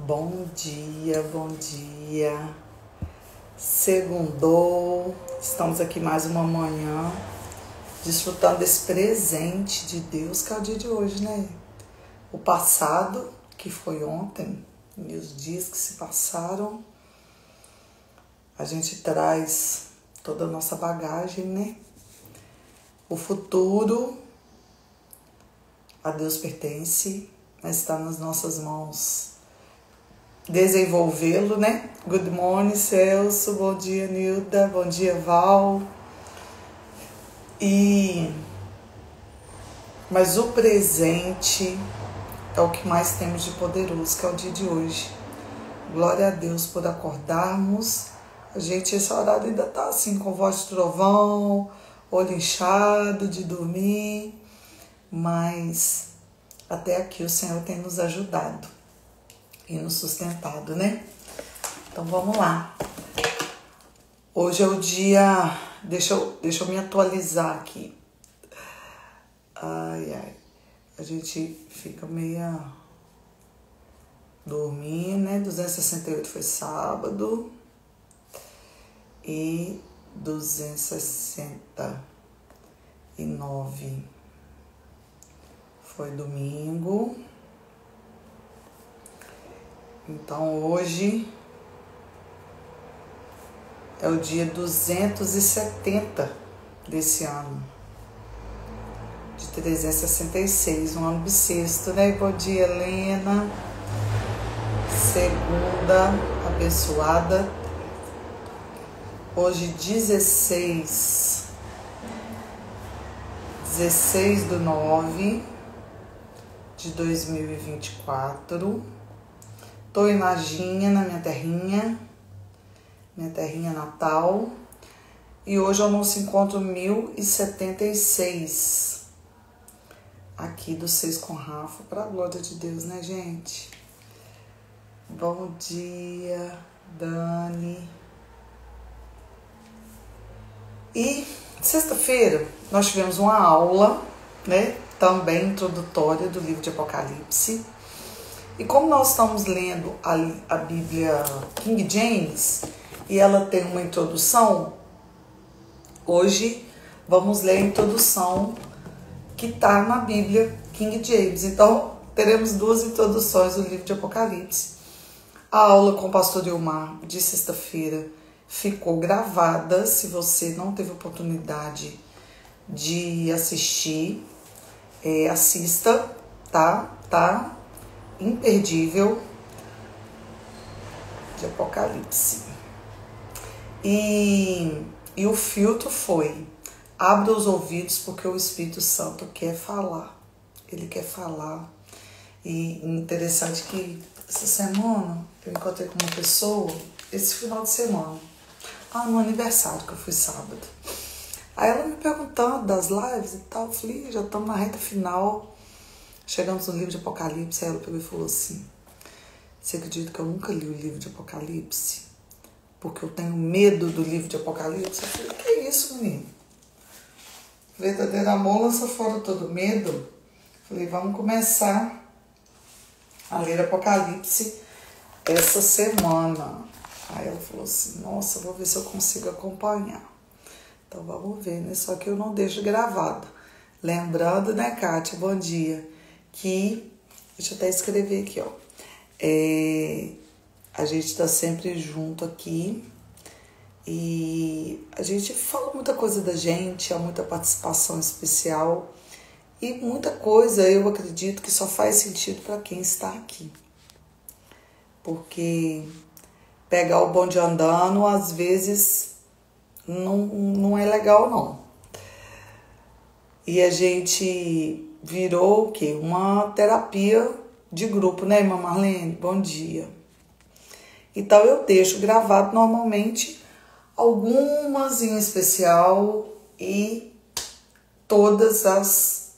Bom dia, bom dia. Segundou, estamos aqui mais uma manhã, desfrutando desse presente de Deus que é o dia de hoje, né? O passado, que foi ontem, e os dias que se passaram, a gente traz toda a nossa bagagem, né? O futuro, a Deus pertence, mas está nas nossas mãos desenvolvê-lo, né? Good morning, Celso. Bom dia, Nilda. Bom dia, Val. Mas o presente é o que mais temos de poderoso, que é o dia de hoje. Glória a Deus por acordarmos. A gente, esse horário ainda tá assim, com voz de trovão, olho inchado de dormir, mas até aqui o Senhor tem nos ajudado e nos sustentado, né? Então vamos lá. Hoje é o dia... Deixa eu me atualizar aqui. Ai. A gente fica meia dormindo, né? 268 foi sábado. E 269 foi domingo. Então hoje é o dia 270 desse ano, de 366, um ano bissexto, né? Bom dia, Helena. Segunda abençoada. Hoje 16 de 9 de 2024. Tô em Laginha, na minha terrinha natal. E hoje eu almoço encontro 1076 aqui do Seis com Rafa, pra glória de Deus, né, gente? Bom dia, Dani. E sexta-feira nós tivemos uma aula, né, também introdutória do livro de Apocalipse. E como nós estamos lendo a Bíblia King James e ela tem uma introdução, hoje vamos ler a introdução que está na Bíblia King James. Então, teremos duas introduções do livro de Apocalipse. A aula com o pastor Ilmar de sexta-feira ficou gravada. Se você não teve oportunidade de assistir, assista, tá? Imperdível de Apocalipse. E o filtro foi: abra os ouvidos porque o Espírito Santo quer falar. Ele quer falar. E interessante que essa semana eu encontrei com uma pessoa, esse final de semana, no aniversário que eu fui sábado. Aí ela me perguntando das lives e tal, eu falei, já estamos na reta final, chegamos no livro de Apocalipse. Aí ela pegou e falou assim: você acredita que eu nunca li o livro de Apocalipse? Porque eu tenho medo do livro de Apocalipse. Eu falei, que isso, menino? Verdadeiro amor lança fora todo medo. Eu falei, vamos começar a ler Apocalipse essa semana. Aí ela falou assim, nossa, vou ver se eu consigo acompanhar. Então vamos ver, né? Só que eu não deixo gravado. Lembrando, né, Kátia, bom dia, que, deixa eu até escrever aqui, ó. A gente tá sempre junto aqui e a gente fala muita coisa da gente, há muita participação especial e muita coisa eu acredito que só faz sentido para quem está aqui. Porque pegar o bonde andando às vezes não é legal, não. E a gente virou o quê? Uma terapia de grupo, né, irmã Marlene? Bom dia. Então eu deixo gravado normalmente algumas em especial e todas as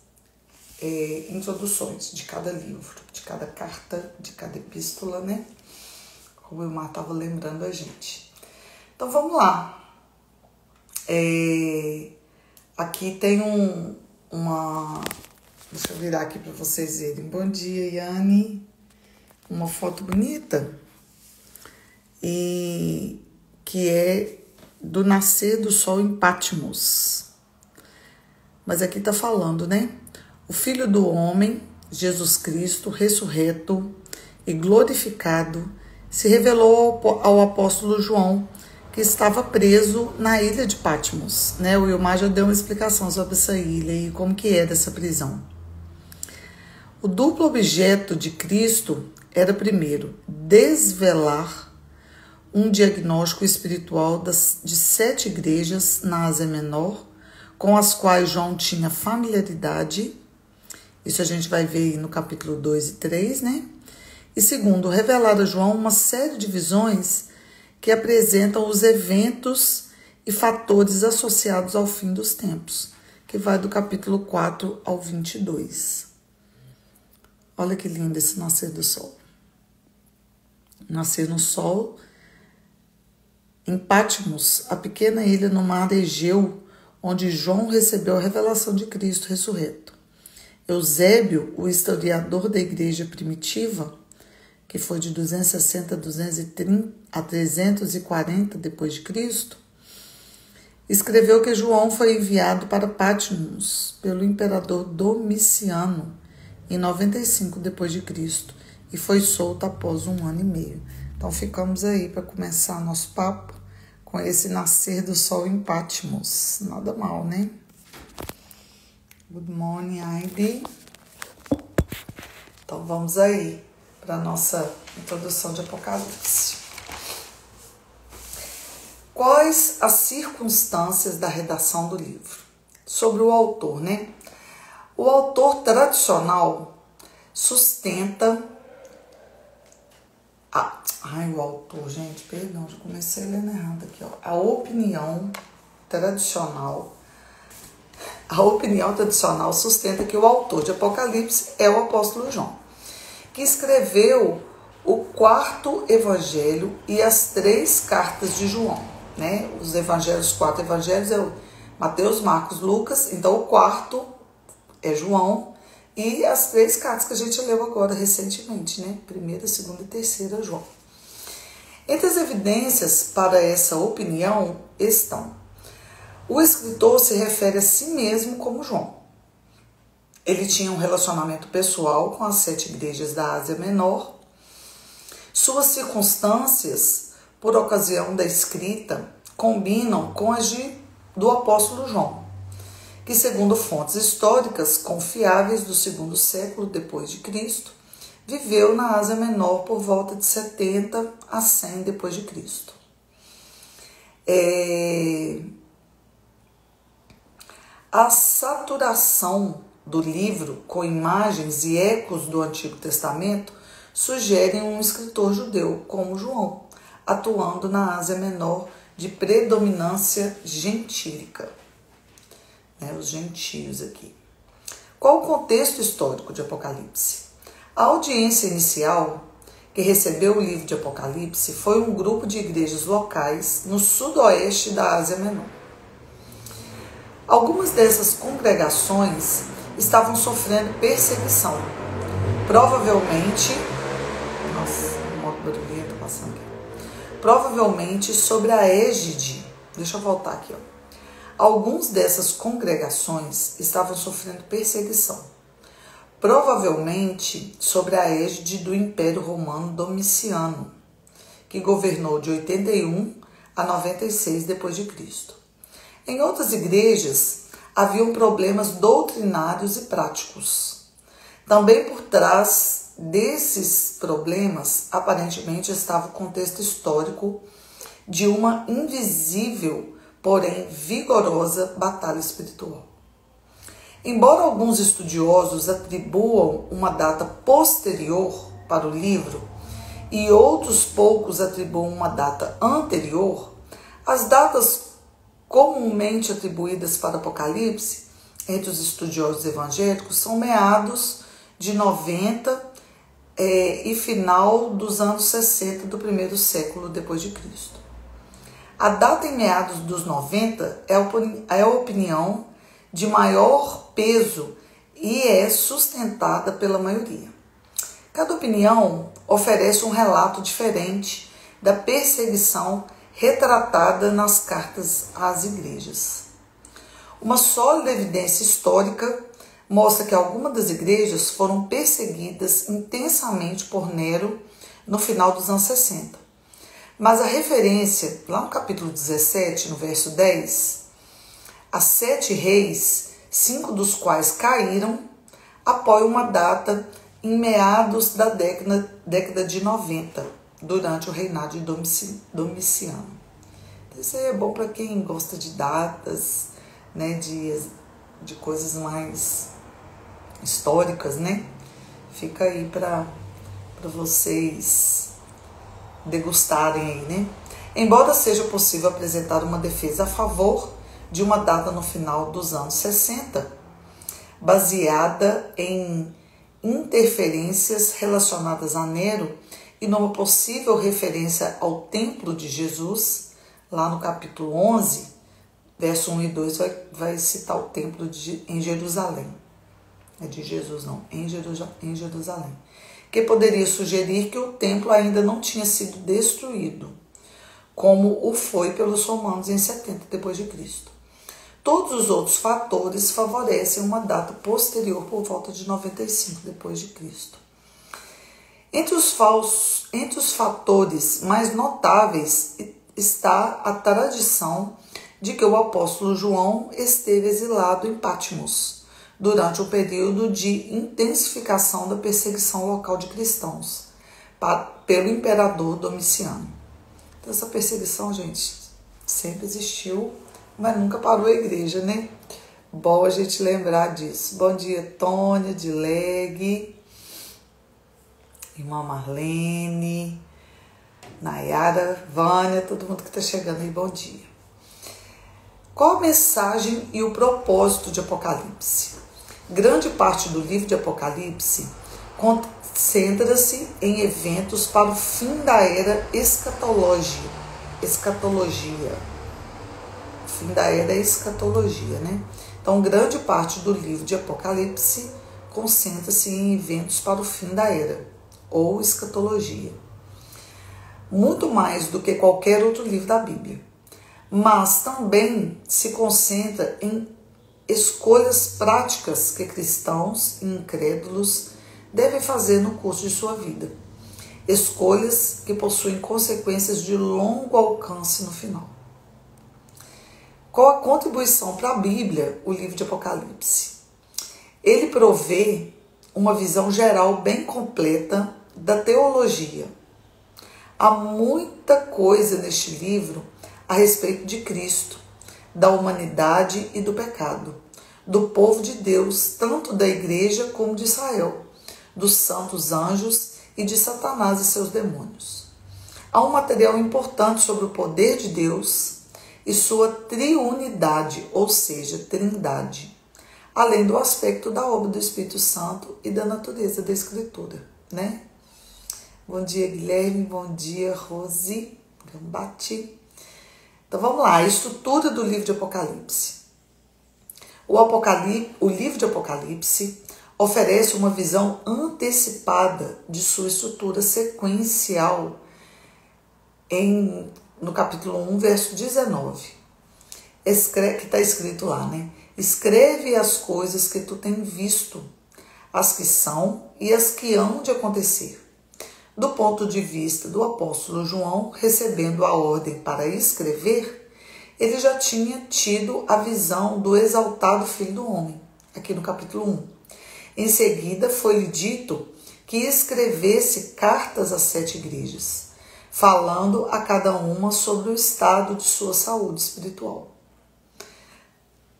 introduções de cada livro, de cada carta, de cada epístola, né? Como o Ilmar estava lembrando a gente. Então vamos lá. Aqui tem uma... Deixa eu virar aqui para vocês verem. Bom dia, Yane. uma foto bonita e que é do nascer do sol em Patmos. Mas aqui está falando, né? O Filho do Homem, Jesus Cristo, ressurreto e glorificado, se revelou ao apóstolo João, que estava preso na ilha de Patmos, né? O Ilmar já deu uma explicação sobre essa ilha e como que era essa prisão. O duplo objeto de Cristo era, primeiro, desvelar um diagnóstico espiritual de 7 igrejas na Ásia Menor, com as quais João tinha familiaridade. Isso a gente vai ver no capítulo 2 e 3, né? E segundo, revelar a João uma série de visões que apresentam os eventos e fatores associados ao fim dos tempos, que vai do capítulo 4 ao 22. Olha que lindo esse nascer do sol. Nascer no sol em Patmos, a pequena ilha no mar Egeu, onde João recebeu a revelação de Cristo ressurreto. Eusébio, o historiador da igreja primitiva, que foi de 260 a 340 depois de Cristo, escreveu que João foi enviado para Patmos pelo imperador Domiciano em 95 depois de Cristo e foi solto após 1 ano e meio. Então ficamos aí para começar nosso papo com esse nascer do sol em Patmos. Nada mal, né? Good morning, Heidi. Então vamos aí para a nossa introdução de Apocalipse. Quais as circunstâncias da redação do livro? Sobre o autor, né? O autor tradicional sustenta... o autor, gente, perdão, já comecei lendo errado aqui, ó. A opinião tradicional sustenta que o autor de Apocalipse é o apóstolo João, que escreveu o 4º evangelho e as 3 cartas de João, né? Os evangelhos, 4 evangelhos é o Mateus, Marcos, Lucas, então o 4º é João e as 3 cartas que a gente leu agora recentemente, né? 1ª, 2ª e 3ª João. Entre as evidências para essa opinião estão: o escritor se refere a si mesmo como João. Ele tinha um relacionamento pessoal com as 7 igrejas da Ásia Menor. Suas circunstâncias, por ocasião da escrita, combinam com as do apóstolo João, que, segundo fontes históricas confiáveis do 2º século depois de Cristo, viveu na Ásia Menor por volta de 70 a 100 depois de Cristo. A saturação do livro com imagens e ecos do Antigo Testamento sugerem um escritor judeu como João, atuando na Ásia Menor de predominância gentílica. Os gentios aqui. Qual o contexto histórico de Apocalipse? A audiência inicial que recebeu o livro de Apocalipse foi um grupo de igrejas locais no sudoeste da Ásia Menor. Algumas dessas congregações estavam sofrendo perseguição, provavelmente sob a égide. Deixa eu voltar aqui, ó. Algumas dessas congregações estavam sofrendo perseguição, provavelmente sobre a égide do Império Romano Domiciano, que governou de 81 a 96 depois de Cristo. Em outras igrejas, haviam problemas doutrinários e práticos. Também por trás desses problemas, aparentemente, estava o contexto histórico de uma invisível, porém vigorosa batalha espiritual. Embora alguns estudiosos atribuam uma data posterior para o livro e outros poucos atribuam uma data anterior, as datas comumente atribuídas para Apocalipse entre os estudiosos evangélicos são meados de 90 e final dos anos 60 do 1º século depois de Cristo. A data em meados dos 90 é a opinião de maior peso e é sustentada pela maioria. Cada opinião oferece um relato diferente da perseguição retratada nas cartas às igrejas. Uma sólida evidência histórica mostra que algumas das igrejas foram perseguidas intensamente por Nero no final dos anos 60. Mas a referência, lá no capítulo 17, no verso 10, a 7 reis, 5 dos quais caíram, apoia uma data em meados da década de 90, durante o reinado de Domiciano. Então, isso aí é bom para quem gosta de datas, né, de coisas mais históricas, né? Fica aí para vocês degustarem aí, né? Embora seja possível apresentar uma defesa a favor de uma data no final dos anos 60, baseada em interferências relacionadas a Nero e numa possível referência ao Templo de Jesus, lá no capítulo 11, verso 1 e 2, vai citar o templo em Jerusalém. É de Jesus não, em Jerusalém. Que poderia sugerir que o templo ainda não tinha sido destruído, como o foi pelos romanos em 70 d.C. Todos os outros fatores favorecem uma data posterior por volta de 95 d.C. Entre os fatores mais notáveis está a tradição de que o apóstolo João esteve exilado em Patmos durante o período de intensificação da perseguição local de cristãos pelo imperador Domiciano. Então, essa perseguição, gente, sempre existiu, mas nunca parou a igreja, né? Bom a gente lembrar disso. Bom dia, Tônia, Dileg, irmã Marlene, Nayara, Vânia, todo mundo que está chegando aí, bom dia. Qual a mensagem e o propósito de Apocalipse? Grande parte do livro de Apocalipse concentra-se em eventos para o fim da era escatologia. Fim da era escatologia, né? Então, grande parte do livro de Apocalipse concentra-se em eventos para o fim da era, ou escatologia. Muito mais do que qualquer outro livro da Bíblia. Mas também se concentra em escolhas práticas que cristãos e incrédulos devem fazer no curso de sua vida. Escolhas que possuem consequências de longo alcance no final. Qual a contribuição para a Bíblia, o livro de Apocalipse? Ele provê uma visão geral bem completa da teologia. Há muita coisa neste livro a respeito de Cristo, da humanidade e do pecado, do povo de Deus, tanto da igreja como de Israel, dos santos anjos e de Satanás e seus demônios. Há um material importante sobre o poder de Deus e sua triunidade, ou seja, trindade, além do aspecto da obra do Espírito Santo e da natureza da Escritura, né? Bom dia, Guilherme, bom dia, Rose, Gambati. Então vamos lá, a estrutura do livro de Apocalipse. O livro de Apocalipse oferece uma visão antecipada de sua estrutura sequencial no capítulo 1, verso 19. Que está escrito lá, né? Escreve as coisas que tu tens visto, as que são e as que hão de acontecer. Do ponto de vista do apóstolo João, recebendo a ordem para escrever, ele já tinha tido a visão do exaltado Filho do Homem, aqui no capítulo 1. Em seguida, foi-lhe dito que escrevesse cartas às 7 igrejas, falando a cada uma sobre o estado de sua saúde espiritual,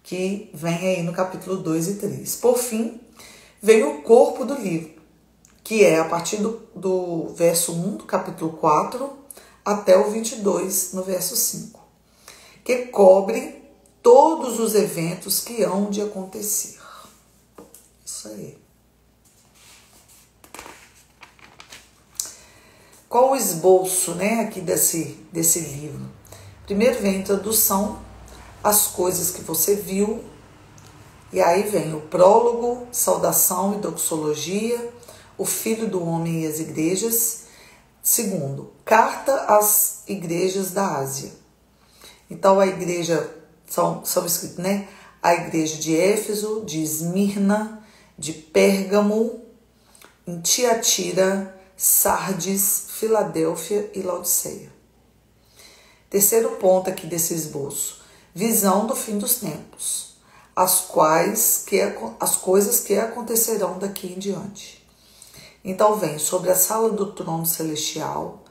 que vem aí no capítulo 2 e 3. Por fim, veio o corpo do livro, que é a partir do verso 1 do capítulo 4 até o 22, no verso 5, que cobre todos os eventos que hão de acontecer. Isso aí. Qual o esboço, né, aqui desse livro? Primeiro vem a introdução, as coisas que você viu, e aí vem o prólogo, saudação e doxologia, o Filho do Homem e as igrejas. Segundo, carta às igrejas da Ásia. Então a igreja, são escritos, né? A igreja de Éfeso, de Esmirna, de Pérgamo, em Tiatira, Sardes, Filadélfia e Laodiceia. Terceiro ponto aqui desse esboço, visão do fim dos tempos, as coisas que acontecerão daqui em diante. Então vem sobre a sala do trono celestial,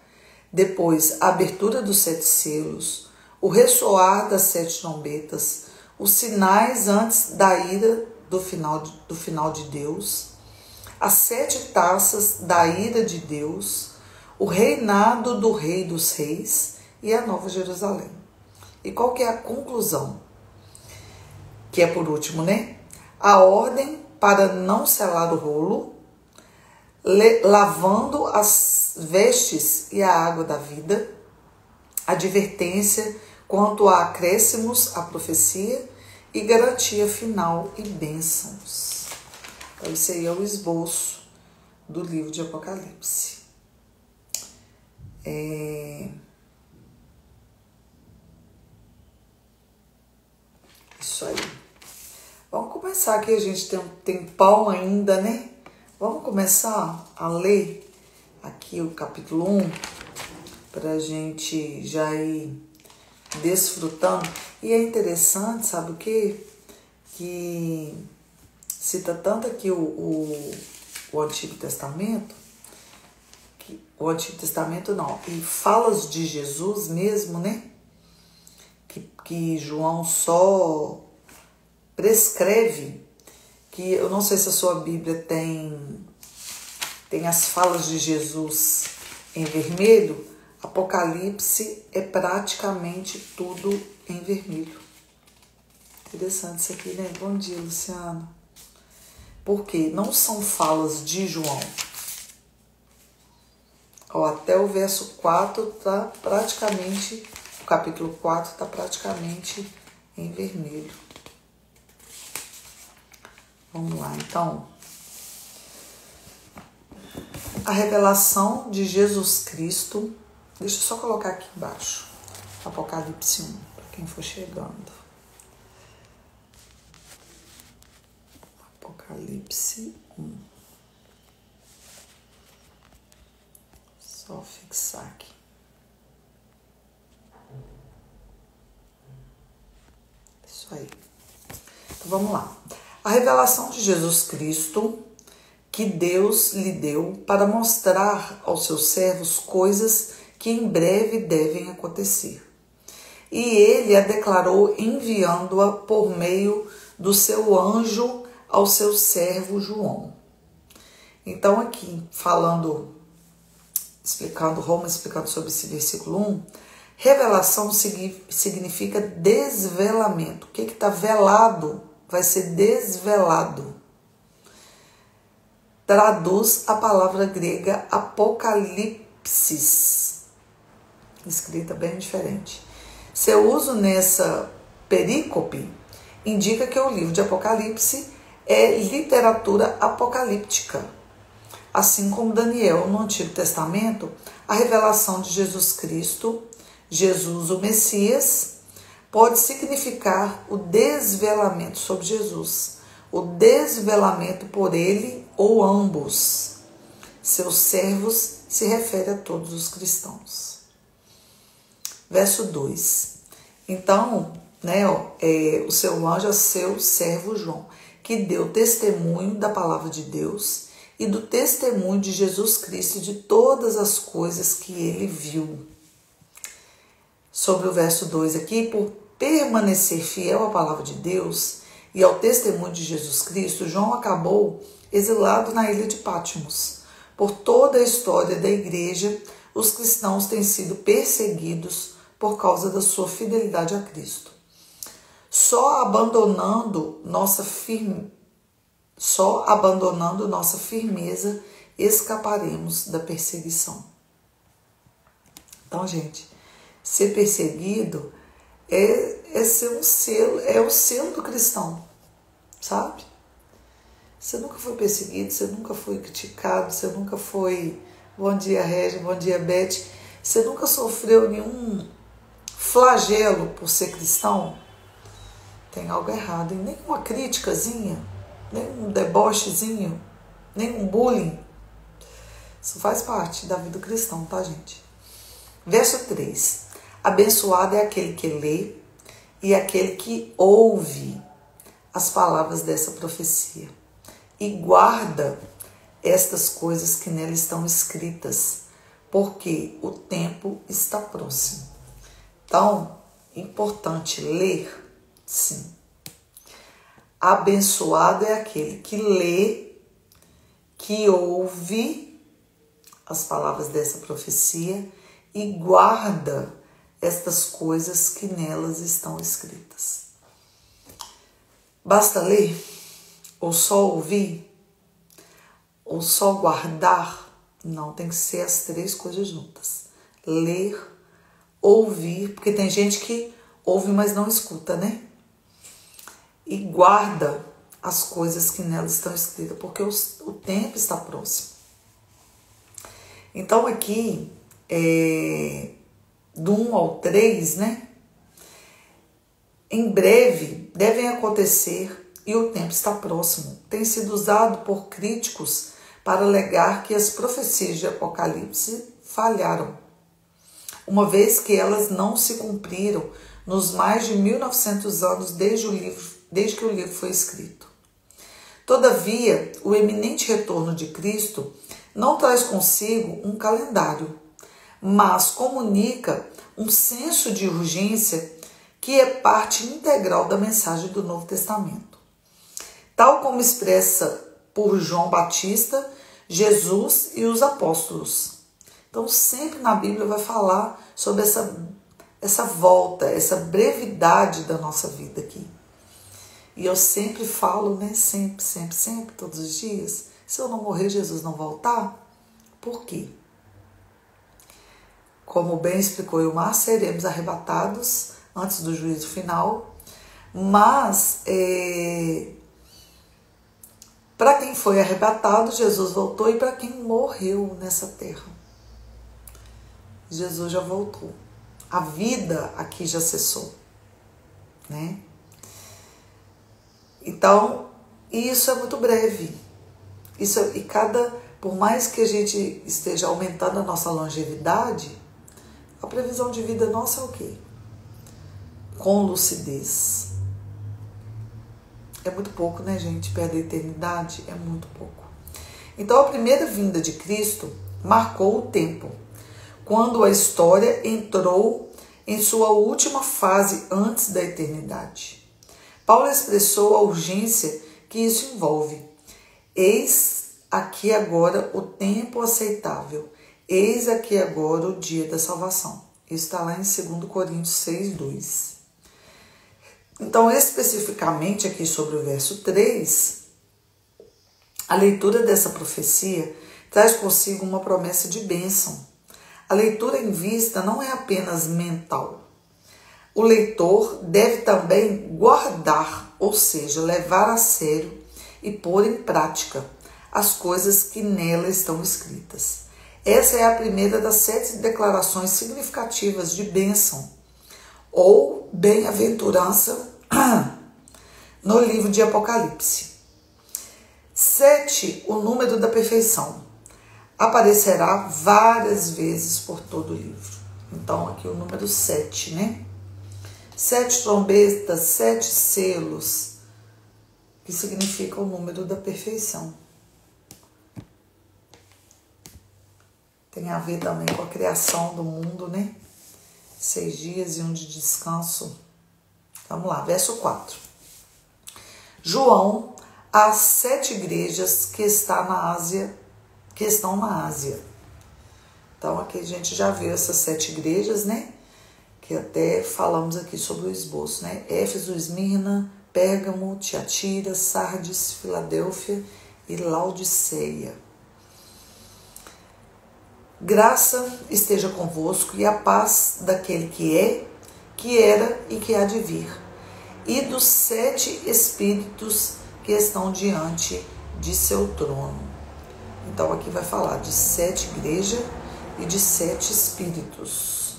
depois a abertura dos 7 selos, o ressoar das 7 trombetas, os sinais antes da ira do final de Deus, as 7 taças da ira de Deus, o reinado do Rei dos Reis e a Nova Jerusalém. E qual que é a conclusão? Que é por último, né? A ordem para não selar o rolo, lavando as vestes e a água da vida, advertência quanto a acréscimos à profecia e garantia final e bênçãos. Então, esse aí é o esboço do livro de Apocalipse. Isso aí. Vamos começar aqui, a gente tem um tempão ainda, né? Vamos começar a ler aqui o capítulo 1 para a gente já ir desfrutando. E é interessante, sabe o quê? Que cita tanto aqui o Antigo Testamento, o Antigo Testamento não, e falas de Jesus mesmo, né? Que João só prescreve, que eu não sei se a sua Bíblia tem as falas de Jesus em vermelho. Apocalipse é praticamente tudo em vermelho. Interessante isso aqui, né? Bom dia, Luciano. Porque não são falas de João. Ó, até o verso 4 tá praticamente, o capítulo 4 está praticamente em vermelho. Vamos lá, então. A revelação de Jesus Cristo. Deixa eu só colocar aqui embaixo. Apocalipse 1, para quem for chegando. Apocalipse 1. Só fixar aqui. Isso aí. Então vamos lá. A revelação de Jesus Cristo, que Deus lhe deu para mostrar aos seus servos coisas que em breve devem acontecer. E ele a declarou enviando-a por meio do seu anjo ao seu servo João. Então aqui, explicando sobre esse versículo 1, revelação significa desvelamento. O que está velado vai ser desvelado. Traduz a palavra grega apocalipsis, escrita bem diferente. Seu uso nessa perícope indica que o livro de Apocalipse é literatura apocalíptica. Assim como Daniel no Antigo Testamento, a revelação de Jesus Cristo, Jesus o Messias, pode significar o desvelamento sobre Jesus, o desvelamento por ele ou ambos. Seus servos se refere a todos os cristãos. Verso 2. Então, o seu anjo é seu servo João, que deu testemunho da palavra de Deus e do testemunho de Jesus Cristo e de todas as coisas que ele viu. Sobre o verso 2 aqui, por permanecer fiel à palavra de Deus e ao testemunho de Jesus Cristo, João acabou exilado na ilha de Patmos. Por toda a história da igreja, os cristãos têm sido perseguidos por causa da sua fidelidade a Cristo. Só abandonando nossa firmeza escaparemos da perseguição. Então, gente, ser perseguido é ser um selo, é o selo do cristão, sabe? Você nunca foi perseguido, você nunca foi criticado, você nunca foi... Bom dia, Régia, bom dia, Beth. Você nunca sofreu nenhum flagelo por ser cristão? Tem algo errado, e nem uma criticazinha, nem um debochezinho, nem um bullying. Isso faz parte da vida do cristão, tá, gente? Verso 3. Abençoado é aquele que lê e aquele que ouve as palavras dessa profecia e guarda estas coisas que nela estão escritas, porque o tempo está próximo. Então, importante ler, sim. Abençoado é aquele que lê, que ouve as palavras dessa profecia e guarda estas coisas que nelas estão escritas. Basta ler? Ou só ouvir? Ou só guardar? Não, tem que ser as três coisas juntas. Ler, ouvir, porque tem gente que ouve, mas não escuta, né? E guarda as coisas que nelas estão escritas, porque o tempo está próximo. Então aqui, do 1 ao 3, né? Em breve devem acontecer e o tempo está próximo. Tem sido usado por críticos para alegar que as profecias de Apocalipse falharam, uma vez que elas não se cumpriram nos mais de 1900 anos desde que o livro foi escrito. Todavia, o eminente retorno de Cristo não traz consigo um calendário, mas comunica um senso de urgência que é parte integral da mensagem do Novo Testamento. Tal como expressa por João Batista, Jesus e os apóstolos. Então, sempre na Bíblia vai falar sobre essa volta, essa brevidade da nossa vida aqui. E eu sempre falo, né? Sempre, todos os dias. Se eu não morrer, Jesus não voltar? Por quê? Como bem explicou Ilmar, seremos arrebatados antes do juízo final. Mas, para quem foi arrebatado, Jesus voltou. E para quem morreu nessa terra, Jesus já voltou. A vida aqui já cessou, né? Então, isso é muito breve. Por mais que a gente esteja aumentando a nossa longevidade, a previsão de vida nossa é o quê? Com lucidez. É muito pouco, né, gente? Perto da eternidade é muito pouco. Então, a primeira vinda de Cristo marcou o tempo, quando a história entrou em sua última fase antes da eternidade. Paulo expressou a urgência que isso envolve. Eis aqui agora o tempo aceitável. Eis aqui agora o dia da salvação. Isso está lá em 2 Coríntios 6:2. Então, especificamente aqui sobre o verso 3, a leitura dessa profecia traz consigo uma promessa de bênção. A leitura em vista não é apenas mental. O leitor deve também guardar, ou seja, levar a sério e pôr em prática as coisas que nela estão escritas. Essa é a primeira das 7 declarações significativas de bênção ou bem-aventurança no livro de Apocalipse. 7, o número da perfeição, aparecerá várias vezes por todo o livro. Então, aqui o número 7, né? 7 trombetas, 7 selos, que significa o número da perfeição. Tem a ver também com a criação do mundo, né? 6 dias e 1 de descanso. Vamos lá, verso 4. João, às 7 igrejas que estão na Ásia. Então, aqui a gente já viu essas 7 igrejas, né? Que até falamos aqui sobre o esboço, né? Éfeso, Esmirna, Pérgamo, Tiatira, Sardes, Filadélfia e Laodiceia. Graça esteja convosco e a paz daquele que é, que era e que há de vir, e dos 7 espíritos que estão diante de seu trono. Então aqui vai falar de 7 igrejas e de 7 espíritos.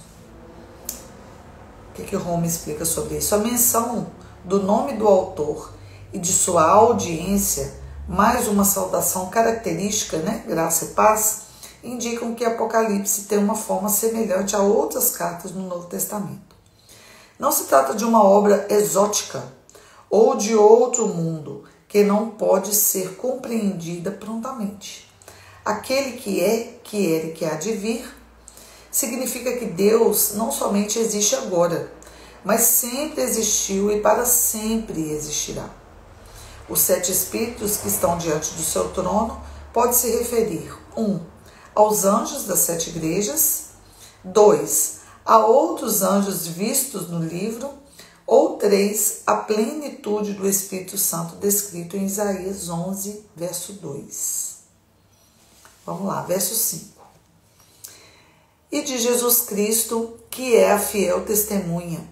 O que Roma explica sobre isso? A menção do nome do autor e de sua audiência, mais uma saudação característica, né? Graça e paz, indicam que Apocalipse tem uma forma semelhante a outras cartas no Novo Testamento. Não se trata de uma obra exótica ou de outro mundo que não pode ser compreendida prontamente. Aquele que é, que era e que há de vir, significa que Deus não somente existe agora, mas sempre existiu e para sempre existirá. Os 7 espíritos que estão diante do seu trono pode se referir 1. Aos anjos das 7 igrejas, 2. A outros anjos vistos no livro, ou 3. A plenitude do Espírito Santo descrito em Isaías 11, verso 2. Vamos lá, verso 5. E de Jesus Cristo, que é a fiel testemunha,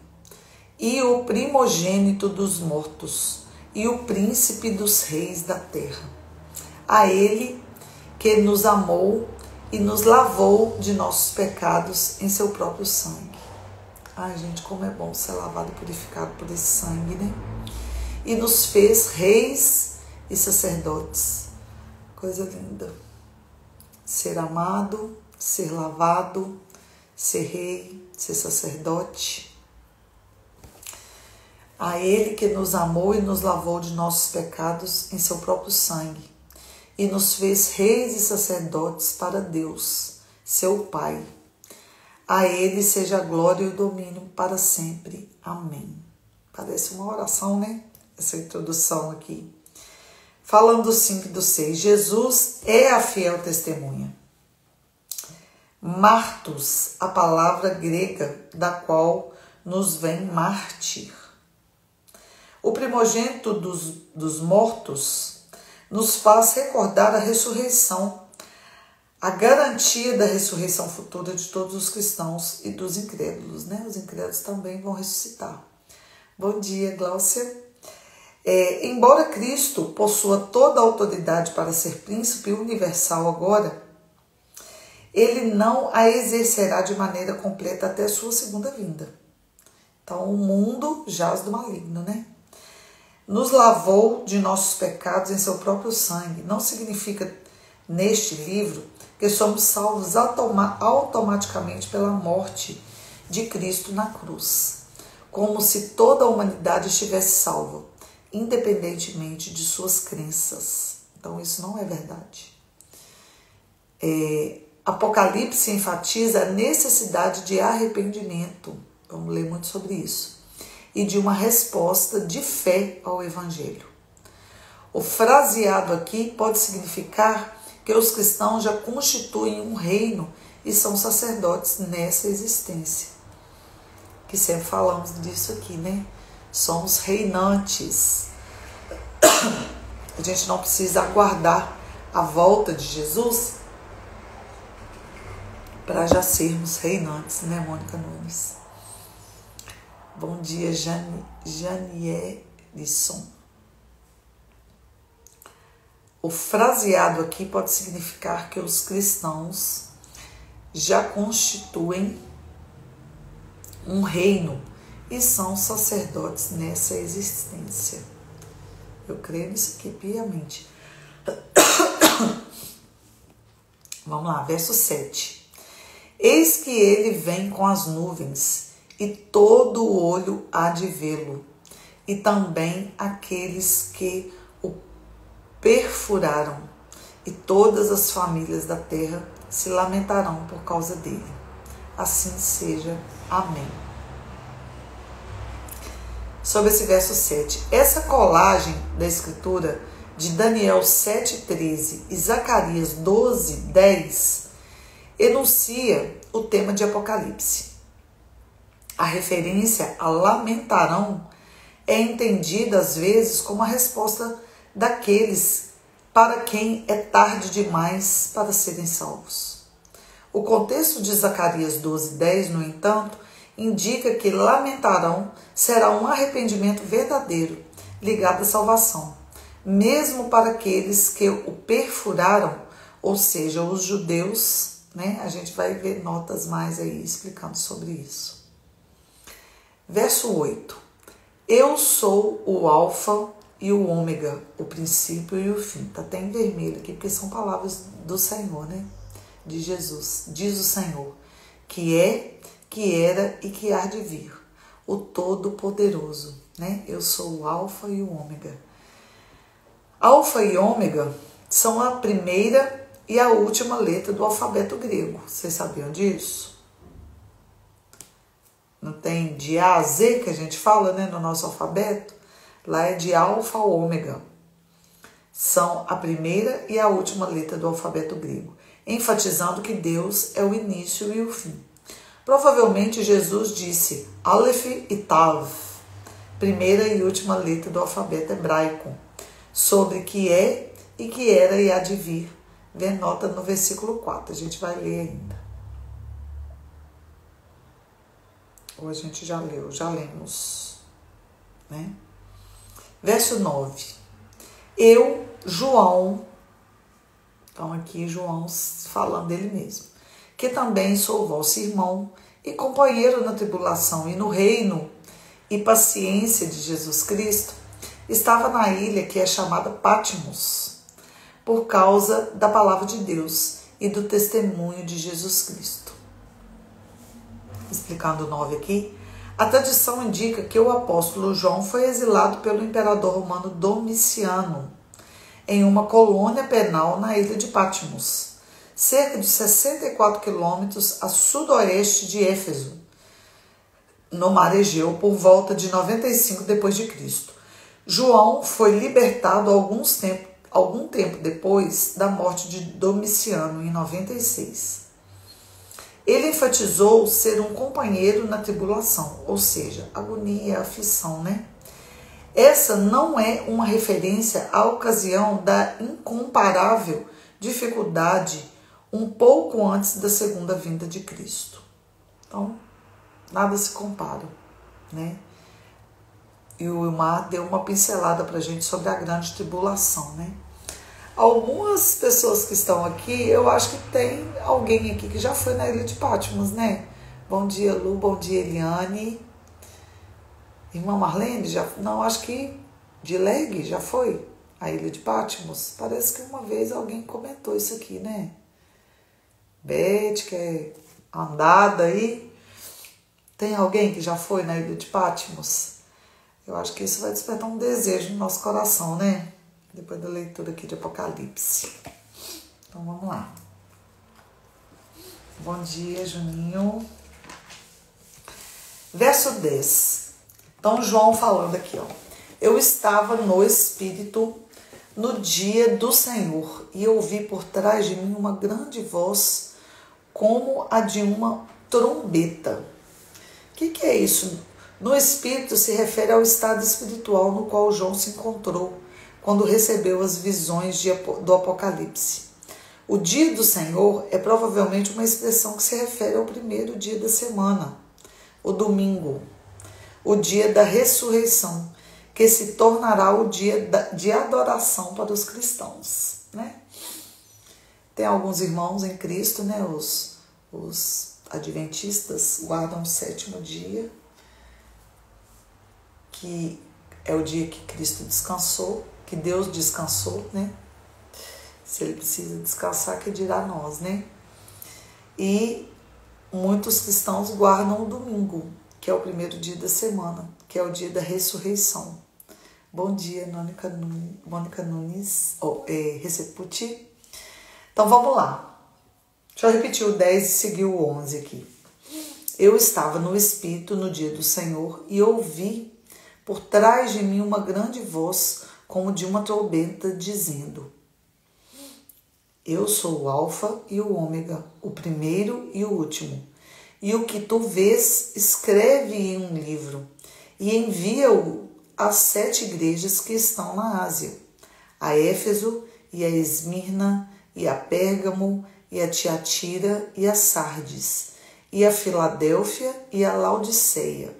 e o primogênito dos mortos, e o príncipe dos reis da terra. A ele que nos amou e nos lavou de nossos pecados em seu próprio sangue. Ai, gente, como é bom ser lavado e purificado por esse sangue, né? E nos fez reis e sacerdotes. Coisa linda. Ser amado, ser lavado, ser rei, ser sacerdote. A ele que nos amou e nos lavou de nossos pecados em seu próprio sangue, e nos fez reis e sacerdotes para Deus, seu Pai. A ele seja a glória e o domínio para sempre. Amém. Parece uma oração, né? Essa introdução aqui. Falando do 5 e do 6, Jesus é a fiel testemunha. Martus, a palavra grega da qual nos vem mártir. O primogênito dos mortos nos faz recordar a ressurreição, a garantia da ressurreição futura de todos os cristãos e dos incrédulos, né? Os incrédulos também vão ressuscitar. Bom dia, Gláucia. Embora Cristo possua toda a autoridade para ser príncipe universal agora, ele não a exercerá de maneira completa até sua segunda vinda. Então, o mundo jaz do maligno, né? Nos lavou de nossos pecados em seu próprio sangue. Não significa, neste livro, que somos salvos automaticamente pela morte de Cristo na cruz, como se toda a humanidade estivesse salva, independentemente de suas crenças. Então, isso não é verdade. Apocalipse enfatiza a necessidade de arrependimento. Vamos ler muito sobre isso. E de uma resposta de fé ao Evangelho. O fraseado aqui pode significar que os cristãos já constituem um reino e são sacerdotes nessa existência. Que sempre falamos disso aqui, né? Somos reinantes. A gente não precisa aguardar a volta de Jesus para já sermos reinantes, né, Mônica Nunes? Bom dia, Janielisson. O fraseado aqui pode significar que os cristãos já constituem um reino e são sacerdotes nessa existência. Eu creio nisso aqui piamente. Vamos lá, verso 7. Eis que ele vem com as nuvens, e todo o olho há de vê-lo, e também aqueles que o perfuraram, e todas as famílias da terra se lamentarão por causa dele. Assim seja. Amém. Sobre esse verso 7, essa colagem da escritura de Daniel 7,13 e Zacarias 12,10 enuncia o tema de Apocalipse. A referência a lamentarão é entendida às vezes como a resposta daqueles para quem é tarde demais para serem salvos. O contexto de Zacarias 12,10, no entanto, indica que lamentarão será um arrependimento verdadeiro ligado à salvação, mesmo para aqueles que o perfuraram, ou seja, os judeus, né? A gente vai ver notas mais aí explicando sobre isso. Verso 8. Eu sou o alfa e o ômega, o princípio e o fim. Tá até em vermelho aqui, porque são palavras do Senhor, né? De Jesus. Diz o Senhor, que é, que era e que há de vir, o Todo-Poderoso, né? Eu sou o alfa e o ômega. Alfa e ômega são a primeira e a última letra do alfabeto grego. Vocês sabiam disso? Não tem de A a Z que a gente fala, né, no nosso alfabeto? Lá é de alfa a ômega. São a primeira e a última letra do alfabeto grego, enfatizando que Deus é o início e o fim. Provavelmente Jesus disse Aleph e Tav, primeira e última letra do alfabeto hebraico, sobre que é e que era e há de vir. Vê nota no versículo 4, a gente vai ler ainda. Ou a gente já leu, já lemos, né? Verso 9. Eu, João, então aqui João falando dele mesmo, que também sou vosso irmão e companheiro na tribulação e no reino e paciência de Jesus Cristo, estava na ilha que é chamada Patmos, por causa da palavra de Deus e do testemunho de Jesus Cristo. Explicando o 9 aqui, a tradição indica que o apóstolo João foi exilado pelo imperador romano Domiciano em uma colônia penal na ilha de Patmos, cerca de 64 quilômetros a sudoeste de Éfeso, no mar Egeu, por volta de 95 d.C. João foi libertado algum tempo depois da morte de Domiciano, em 96. Ele enfatizou ser um companheiro na tribulação, ou seja, agonia, aflição, né? Essa não é uma referência à ocasião da incomparável dificuldade um pouco antes da segunda vinda de Cristo. Então, nada se compara, né? E o Ilmar deu uma pincelada para a gente sobre a grande tribulação, né? Algumas pessoas que estão aqui, eu acho que tem alguém aqui que já foi na ilha de Patmos, né? Bom dia, Lu, bom dia, Eliane. Irmã Marlene, já, não, acho que de Leg já foi a ilha de Patmos. Parece que uma vez alguém comentou isso aqui, né? Beth, que é andada aí. Tem alguém que já foi na ilha de Patmos? Eu acho que isso vai despertar um desejo no nosso coração, né? Depois da leitura aqui de Apocalipse. Então vamos lá. Bom dia, Juninho. Verso 10. Então João falando aqui, ó. Eu estava no Espírito no dia do Senhor e ouvi por trás de mim uma grande voz como a de uma trombeta. O que é isso? No Espírito se refere ao estado espiritual no qual João se encontrou quando recebeu as visões do Apocalipse. O dia do Senhor é provavelmente uma expressão que se refere ao primeiro dia da semana, o domingo, o dia da ressurreição, que se tornará o dia de adoração para os cristãos, né? Tem alguns irmãos em Cristo, né? Os adventistas guardam o sétimo dia, que é o dia que Cristo descansou, que Deus descansou, né? Se ele precisa descansar, que dirá nós, né? E muitos cristãos guardam o domingo, que é o primeiro dia da semana, que é o dia da ressurreição. Bom dia, Mônica Nunes, Receputi. Então vamos lá. Deixa eu repetir o 10 e seguir o 11 aqui. Eu estava no Espírito no dia do Senhor e ouvi por trás de mim uma grande voz, como de uma trombeta, dizendo: Eu sou o Alfa e o Ômega, o primeiro e o último. E o que tu vês, escreve em um livro e envia-o às 7 igrejas que estão na Ásia, a Éfeso e a Esmirna e a Pérgamo e a Tiatira e a Sardes e a Filadélfia e a Laodiceia.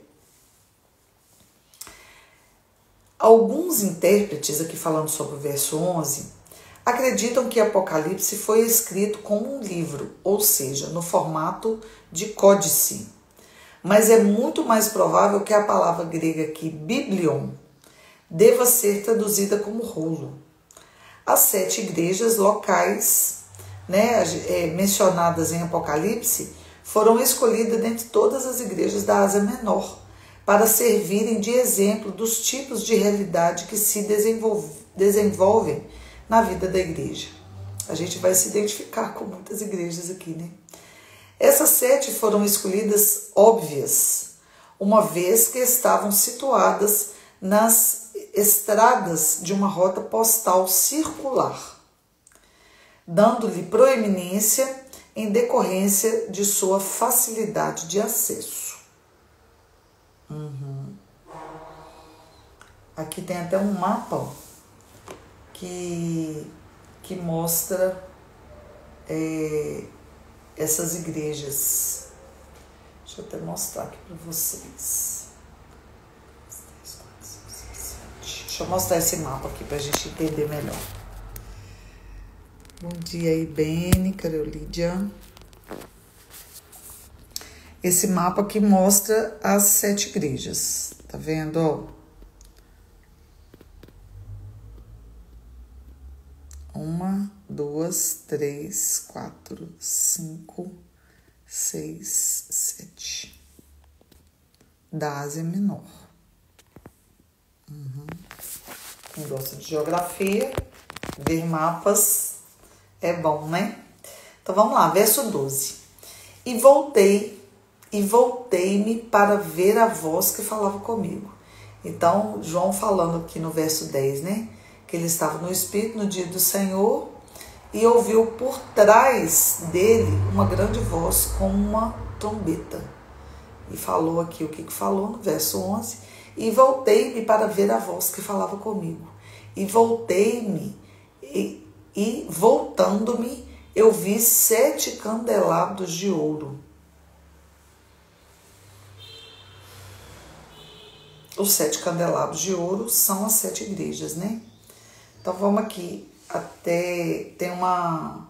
Alguns intérpretes, aqui falando sobre o verso 11, acreditam que Apocalipse foi escrito como um livro, ou seja, no formato de códice. Mas é muito mais provável que a palavra grega aqui, biblion, deva ser traduzida como rolo. As 7 igrejas locais, mencionadas em Apocalipse, foram escolhidas dentre todas as igrejas da Ásia Menor, para servirem de exemplo dos tipos de realidade que se desenvolvem na vida da igreja. A gente vai se identificar com muitas igrejas aqui, né? Essas 7 foram escolhidas óbvias, uma vez que estavam situadas nas estradas de uma rota postal circular, dando-lhe proeminência em decorrência de sua facilidade de acesso. Aqui tem até um mapa que mostra essas igrejas. Deixa eu até mostrar aqui para vocês. Deixa eu mostrar esse mapa aqui para a gente entender melhor. Bom dia aí, Beni, Carolídia. Esse mapa aqui mostra as 7 igrejas. Tá vendo, ó? 1, 2, 3, 4, 5, 6, 7. Da Ásia Menor. Quem gosta de geografia, ver mapas é bom, né? Então vamos lá, verso 12. E voltei-me para ver a voz que falava comigo. Então, João falando aqui no verso 10, né? Que ele estava no Espírito no dia do Senhor e ouviu por trás dele uma grande voz como uma trombeta. E falou aqui o que falou no verso 11. E voltei-me para ver a voz que falava comigo. E voltei-me e voltando-me, eu vi 7 candelabros de ouro. Os 7 candelabros de ouro são as 7 igrejas, né? Então vamos aqui, até tem uma...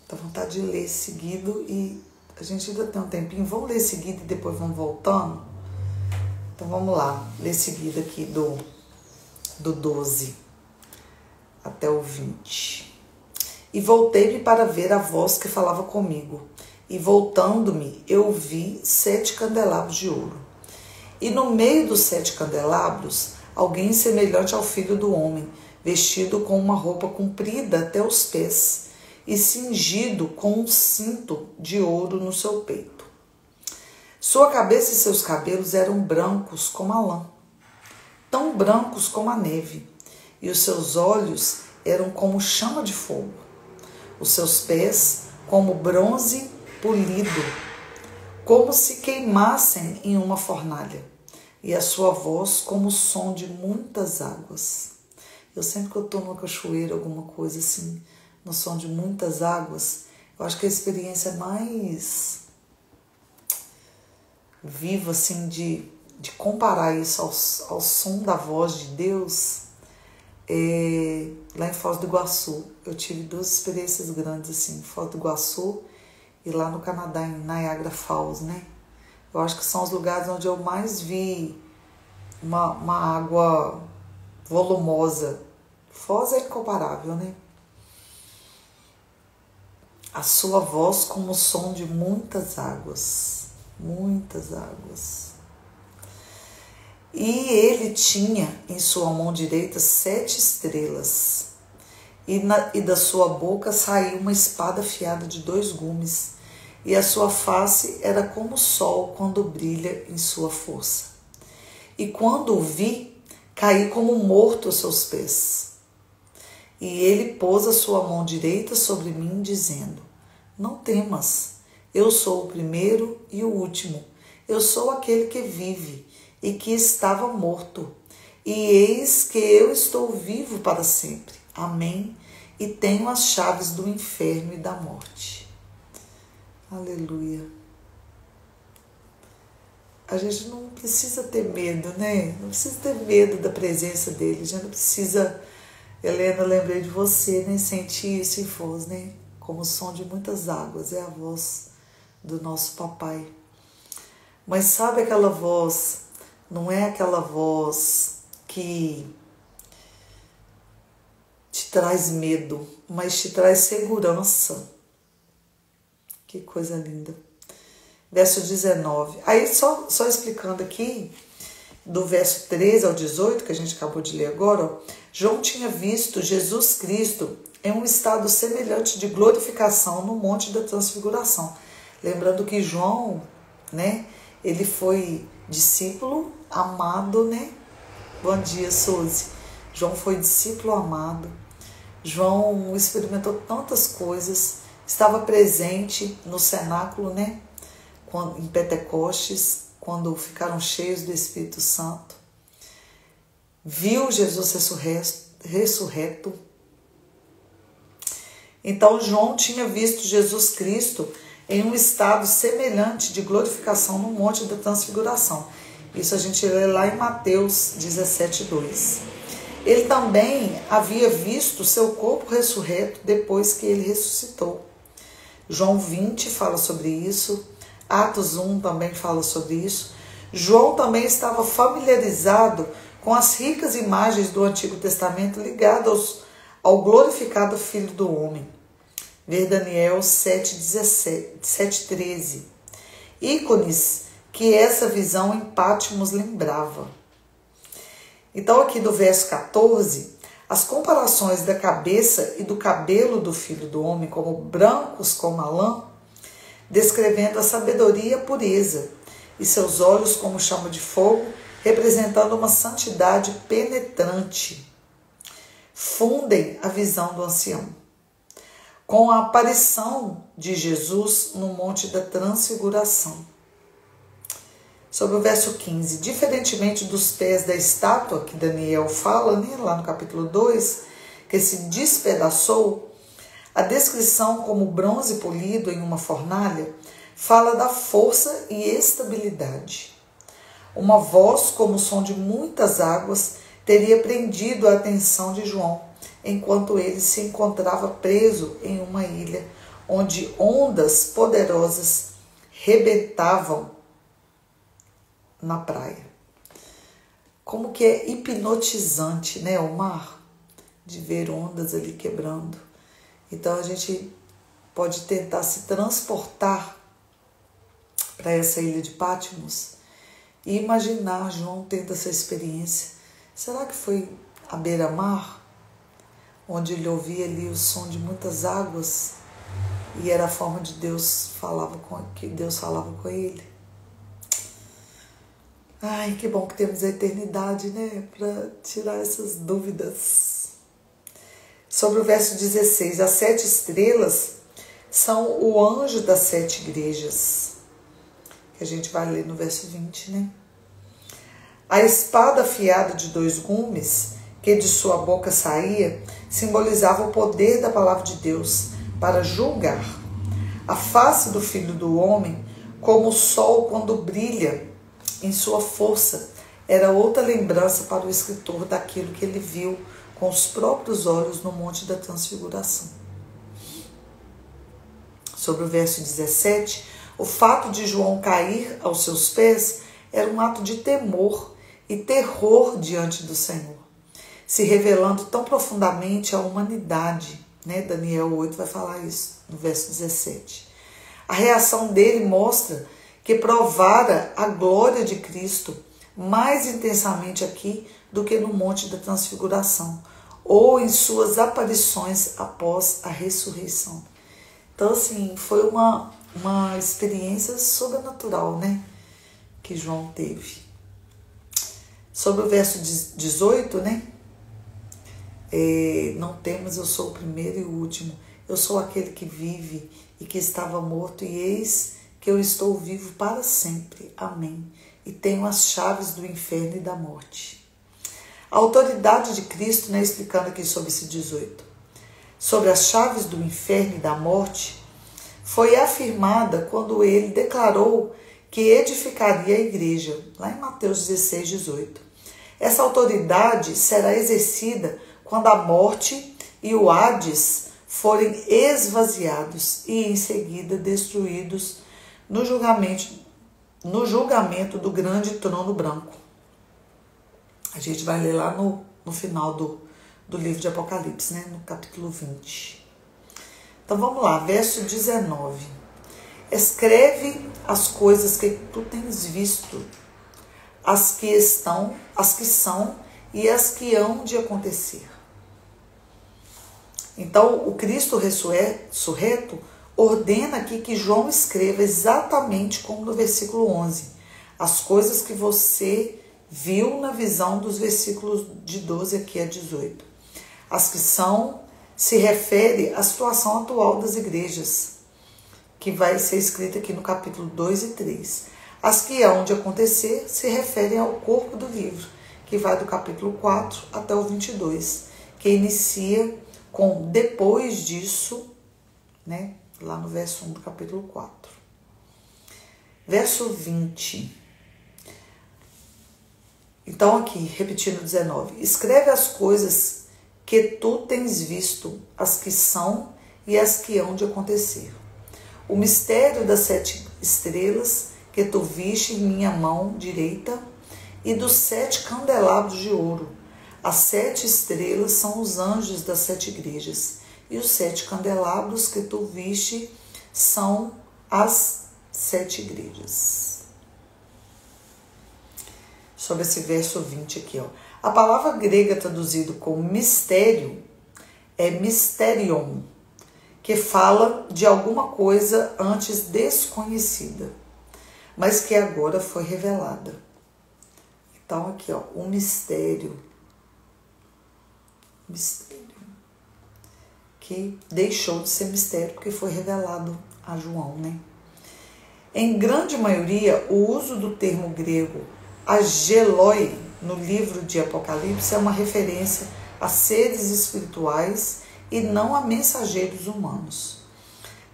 Dá vontade de ler seguido e a gente ainda tem um tempinho. Vamos ler seguido e depois vamos voltando? Então vamos lá, ler seguido aqui do 12 até o 20. E voltei-me para ver a voz que falava comigo. E voltando-me, eu vi 7 candelabros de ouro. E no meio dos 7 candelabros, alguém semelhante ao Filho do Homem, vestido com uma roupa comprida até os pés e cingido com um cinto de ouro no seu peito. Sua cabeça e seus cabelos eram brancos como a lã, tão brancos como a neve, e os seus olhos eram como chama de fogo, os seus pés como bronze polido, como se queimassem em uma fornalha, e a sua voz como o som de muitas águas. Eu sempre que eu estou numa cachoeira, alguma coisa assim, no som de muitas águas, eu acho que a experiência mais viva, assim, de comparar isso ao som da voz de Deus, lá em Foz do Iguaçu. Eu tive 2 experiências grandes, assim, em Foz do Iguaçu e lá no Canadá, em Niagara Falls, né? Eu acho que são os lugares onde eu mais vi uma água volumosa. Foz é incomparável, né? A sua voz como o som de muitas águas. Muitas águas. E ele tinha em sua mão direita 7 estrelas. E da sua boca saiu uma espada afiada de 2 gumes. E a sua face era como o sol quando brilha em sua força. E quando o vi, caí como morto aos seus pés. E ele pôs a sua mão direita sobre mim, dizendo: não temas, eu sou o primeiro e o último. Eu sou aquele que vive e que estava morto. E eis que eu estou vivo para sempre. Amém. E tenho as chaves do inferno e da morte. Aleluia. a gente não precisa ter medo, né? Não precisa ter medo da presença dele. A gente não precisa, Helena, lembrei de você, né? Sentir isso em voz, né? Como o som de muitas águas, é a voz do nosso papai. Mas sabe aquela voz, não é aquela voz que te traz medo, mas te traz segurança. Que coisa linda. Verso 19. Aí só explicando aqui, do verso 13 ao 18, que a gente acabou de ler agora, ó, João tinha visto Jesus Cristo em um estado semelhante de glorificação no Monte da Transfiguração. Lembrando que João, né, ele foi discípulo amado, né? Bom dia, Suzy. João foi discípulo amado. João experimentou tantas coisas, estava presente no cenáculo, né? Em Pentecostes, quando ficaram cheios do Espírito Santo. Viu Jesus ressurreto. Então, João tinha visto Jesus Cristo em um estado semelhante de glorificação no Monte da Transfiguração. Isso a gente lê lá em Mateus 17:2. Ele também havia visto seu corpo ressurreto depois que ele ressuscitou. João 20 fala sobre isso. Atos 1 também fala sobre isso. João também estava familiarizado com as ricas imagens do Antigo Testamento ligadas ao glorificado Filho do Homem. Ver Daniel 7:13. Ícones que essa visão em Patmos lembrava. Então aqui do verso 14, as comparações da cabeça e do cabelo do Filho do Homem como brancos como a lã, descrevendo a sabedoria e a pureza, e seus olhos como chama de fogo, representando uma santidade penetrante, fundem a visão do ancião. Com a aparição de Jesus no Monte da Transfiguração. Sobre o verso 15, diferentemente dos pés da estátua que Daniel fala, né, lá no capítulo 2, que se despedaçou, a descrição como bronze polido em uma fornalha fala da força e estabilidade. Uma voz como o som de muitas águas teria prendido a atenção de João, enquanto ele se encontrava preso em uma ilha, onde ondas poderosas rebentavam na praia. Como que é hipnotizante, né, o mar, de ver ondas ali quebrando. Então a gente pode tentar se transportar para essa ilha de Patmos e imaginar João tendo essa experiência. Será que foi à beira-mar, onde ele ouvia ali o som de muitas águas e era a forma de que Deus falava com ele? Ai, que bom que temos a eternidade, né, para tirar essas dúvidas. Sobre o verso 16, as 7 estrelas são o anjo das 7 igrejas, que a gente vai ler no verso 20, né? A espada afiada de 2 gumes, que de sua boca saía, simbolizava o poder da palavra de Deus para julgar. A face do Filho do Homem, como o sol quando brilha em sua força, era outra lembrança para o escritor daquilo que ele viu com os próprios olhos no Monte da Transfiguração. Sobre o verso 17, o fato de João cair aos seus pés era um ato de temor e terror diante do Senhor, se revelando tão profundamente à humanidade, né? Daniel 8 vai falar isso no verso 17. A reação dele mostra que provara a glória de Cristo mais intensamente aqui do que no Monte da Transfiguração, ou em suas aparições após a ressurreição. Então, assim, foi uma experiência sobrenatural, né, que João teve. Sobre o verso 18, né, não temas, eu sou o primeiro e o último, eu sou aquele que vive e que estava morto, e eis que eu estou vivo para sempre. Amém. E tenho as chaves do inferno e da morte. A autoridade de Cristo, né, explicando aqui sobre esse 18, sobre as chaves do inferno e da morte, foi afirmada quando ele declarou que edificaria a igreja, lá em Mateus 16, 18. Essa autoridade será exercida quando a morte e o Hades forem esvaziados e em seguida destruídos no julgamento do grande trono branco. A gente vai ler lá no final do livro de Apocalipse, né? No capítulo 20. Então vamos lá, verso 19. Escreve as coisas que tu tens visto, as que são e as que hão de acontecer. Então o Cristo ressurreto ordena aqui que João escreva exatamente como no versículo 11, as coisas que você viu na visão dos versículos de 12 aqui a 18. As que são se refere à situação atual das igrejas, que vai ser escrita aqui no capítulo 2 e 3. As que hão de acontecer se referem ao corpo do livro, que vai do capítulo 4 até o 22, que inicia com depois disso, né? Lá no verso 1 do capítulo 4. Verso 20. Então aqui, repetindo 19. Escreve as coisas que tu tens visto, as que são e as que hão de acontecer. O mistério das 7 estrelas que tu viste em minha mão direita e dos 7 candelabros de ouro. As 7 estrelas são os anjos das 7 igrejas. E os 7 candelabros que tu viste são as 7 igrejas. Sobre esse verso 20 aqui, ó. A palavra grega traduzida como mistério é mysterion, que fala de alguma coisa antes desconhecida, mas que agora foi revelada. Então aqui, ó, um mistério. Que deixou de ser mistério porque foi revelado a João, né? Em grande maioria, o uso do termo grego ageloi no livro de Apocalipse é uma referência a seres espirituais e não a mensageiros humanos.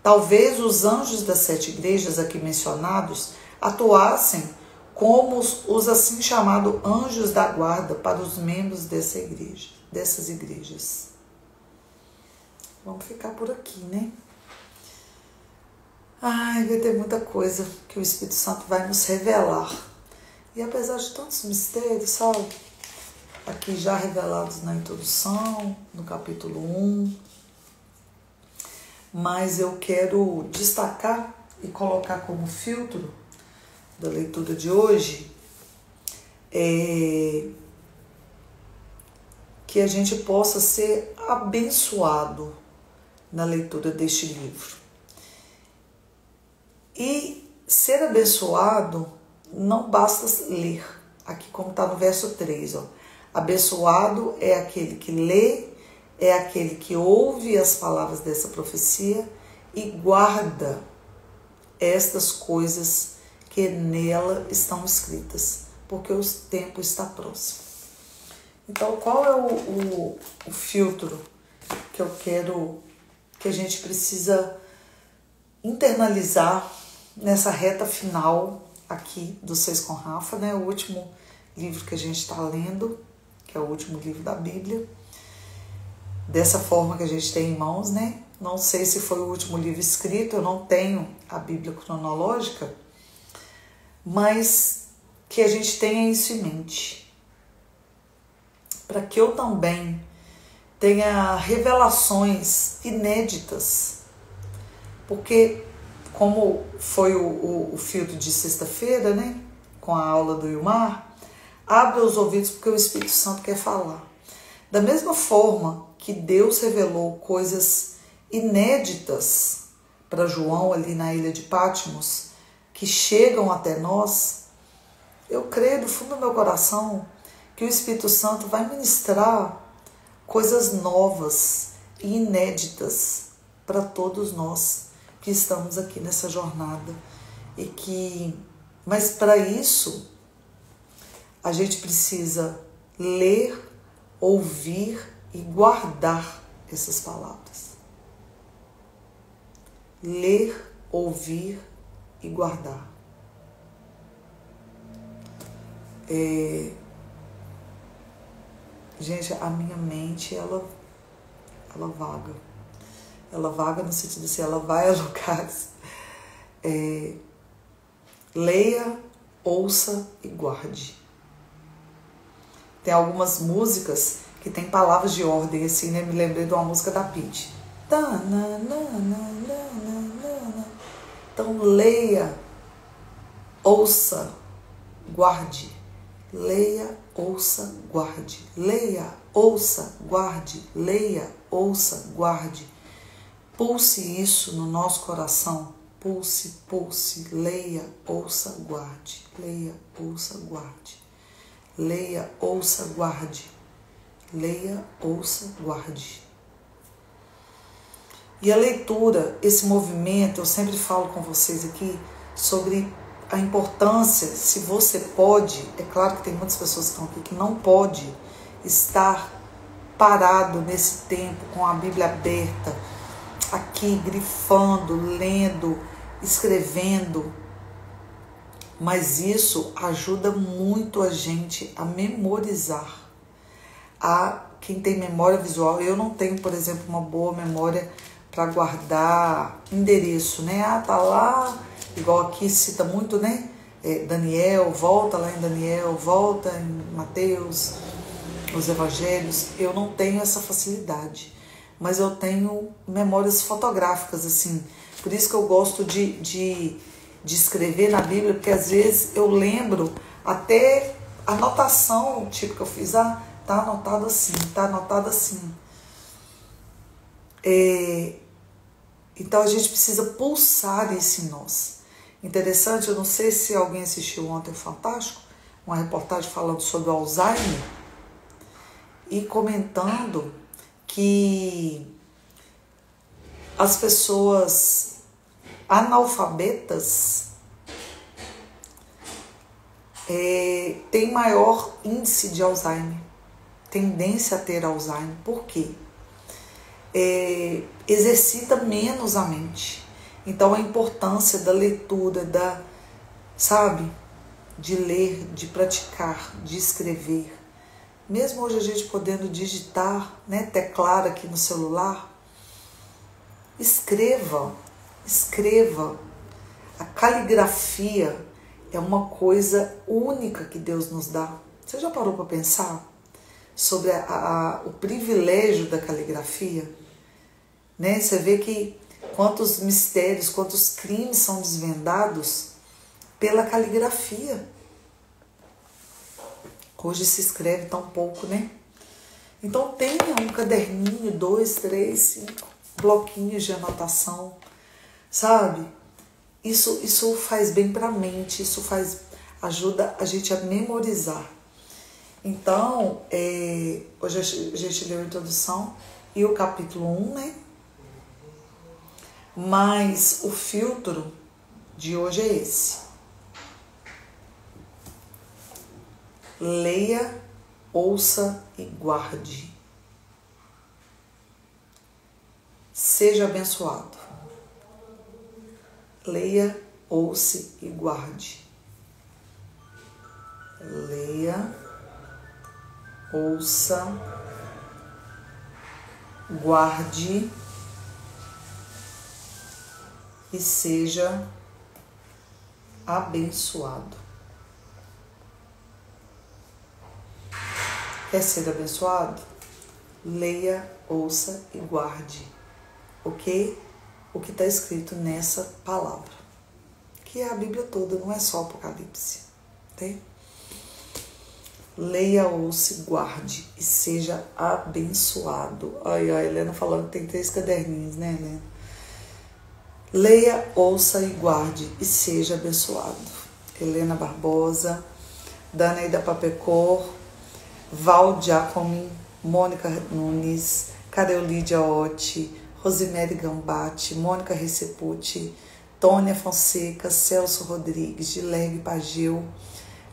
Talvez os anjos das 7 igrejas aqui mencionados atuassem como os assim chamados anjos da guarda para os membros dessas igrejas. Vamos ficar por aqui, né? Ai, vai ter muita coisa que o Espírito Santo vai nos revelar. E apesar de tantos mistérios, sabe? Aqui já revelados na introdução, no capítulo 1. Mas eu quero destacar e colocar como filtro da leitura de hoje que a gente possa ser abençoado na leitura deste livro. E ser abençoado não basta ler, aqui como está no verso 3, ó. Abençoado é aquele que lê, é aquele que ouve as palavras dessa profecia e guarda estas coisas que nela estão escritas, porque o tempo está próximo. Então, qual é o filtro que eu quero, que a gente precisa internalizar nessa reta final aqui do Seis com Rafa, né? O último livro que a gente está lendo, que é o último livro da Bíblia, dessa forma que a gente tem em mãos, né? Não sei se foi o último livro escrito, eu não tenho a Bíblia cronológica, mas que a gente tenha isso em mente, para que eu também tenha revelações inéditas, porque como foi o filtro de sexta-feira, né, com a aula do Ilmar, abre os ouvidos porque o Espírito Santo quer falar. Da mesma forma que Deus revelou coisas inéditas para João ali na ilha de Patmos, que chegam até nós, eu creio do fundo do meu coração que o Espírito Santo vai ministrar coisas novas e inéditas para todos nós que estamos aqui nessa jornada. Mas para isso, a gente precisa ler, ouvir e guardar essas palavras. Ler, ouvir e guardar. Gente, a minha mente, ela vaga. Ela vaga no sentido assim, ela vai a lugares. Leia, ouça e guarde. Tem algumas músicas que tem palavras de ordem, assim, né? Me lembrei de uma música da Pitty. Então, leia, ouça, guarde. Leia, ouça, guarde. Leia, ouça, guarde. Leia, ouça, guarde. Pulse isso no nosso coração. Pulse, pulse. Leia, ouça, guarde. Leia, ouça, guarde. Leia, ouça, guarde. Leia, ouça, guarde. E a leitura, esse movimento, eu sempre falo com vocês aqui sobre a importância, se você pode, é claro que tem muitas pessoas que estão aqui que não pode estar parado nesse tempo com a Bíblia aberta, aqui grifando, lendo, escrevendo, mas isso ajuda muito a gente a memorizar. Quem tem memória visual, eu não tenho, por exemplo, uma boa memória para guardar endereço, né? Tá lá, igual aqui cita muito, né? Daniel, volta lá em Daniel, volta em Mateus, os evangelhos. Eu não tenho essa facilidade, mas eu tenho memórias fotográficas, assim. Por isso que eu gosto de escrever na Bíblia, porque às vezes eu lembro até a anotação, tipo que eu fiz, tá anotado assim, tá anotado assim. Então a gente precisa pulsar isso em nós. Interessante, eu não sei se alguém assistiu ontem o Fantástico, uma reportagem falando sobre o Alzheimer e comentando que as pessoas analfabetas têm maior índice de Alzheimer, tendência a ter Alzheimer. Por quê? Exercita menos a mente. Então a importância da leitura, de ler, de praticar, de escrever. Mesmo hoje a gente podendo digitar, né, teclar aqui no celular, escreva. A caligrafia é uma coisa única que Deus nos dá. Você já parou para pensar sobre o privilégio da caligrafia? Né? Você vê que quantos mistérios, quantos crimes são desvendados pela caligrafia. Hoje se escreve tão pouco, né? Então tenha um caderninho, 2, 3, 5 bloquinhos de anotação, sabe? Isso faz bem para a mente, ajuda a gente a memorizar. Então, hoje a gente leu a introdução e o capítulo 1, né? Mas o filtro de hoje é esse. Leia, ouça e guarde. Seja abençoado. Leia, ouça e guarde. Leia, ouça, guarde e seja abençoado. Quer ser abençoado? Leia, ouça e guarde. Ok? O que está escrito nessa palavra, que é a Bíblia toda, não é só o Apocalipse. Tá? Leia, ouça e guarde e seja abençoado. Ai, a Helena falando que tem 3 caderninhos, né, Helena? Leia, ouça e guarde e seja abençoado. Helena Barbosa, Danaída Papecor, Val Giacomin, Mônica Nunes, Careolídia Otti, Rosemary Gambatti, Mônica Receputi, Tônia Fonseca, Celso Rodrigues, Gilergue Pageu,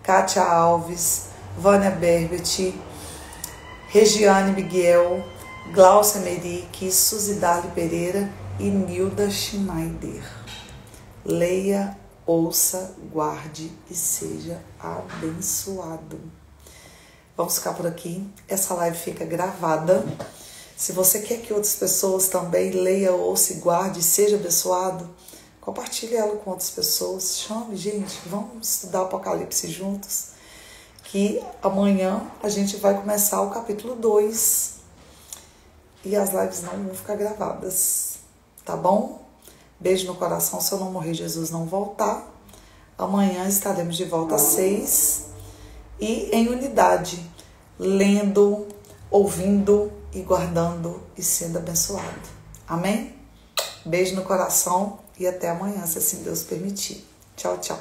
Kátia Alves, Vânia Berbet, Regiane Miguel, Glaucia Merique, Suzy Darli Pereira e Nilda Schneider. Leia, ouça, guarde e seja abençoado. Vamos ficar por aqui. Essa live fica gravada. Se você quer que outras pessoas também leiam, ouça, guarde e seja abençoado, compartilhe ela com outras pessoas. Chame, gente, vamos estudar o Apocalipse juntos. Que amanhã a gente vai começar o capítulo 2 e as lives não vão ficar gravadas, tá bom? Beijo no coração. Se eu não morrer, Jesus não voltar. Amanhã estaremos de volta às 6 e em unidade, lendo, ouvindo e guardando e sendo abençoado. Amém? Beijo no coração e até amanhã, se assim Deus permitir. Tchau, tchau.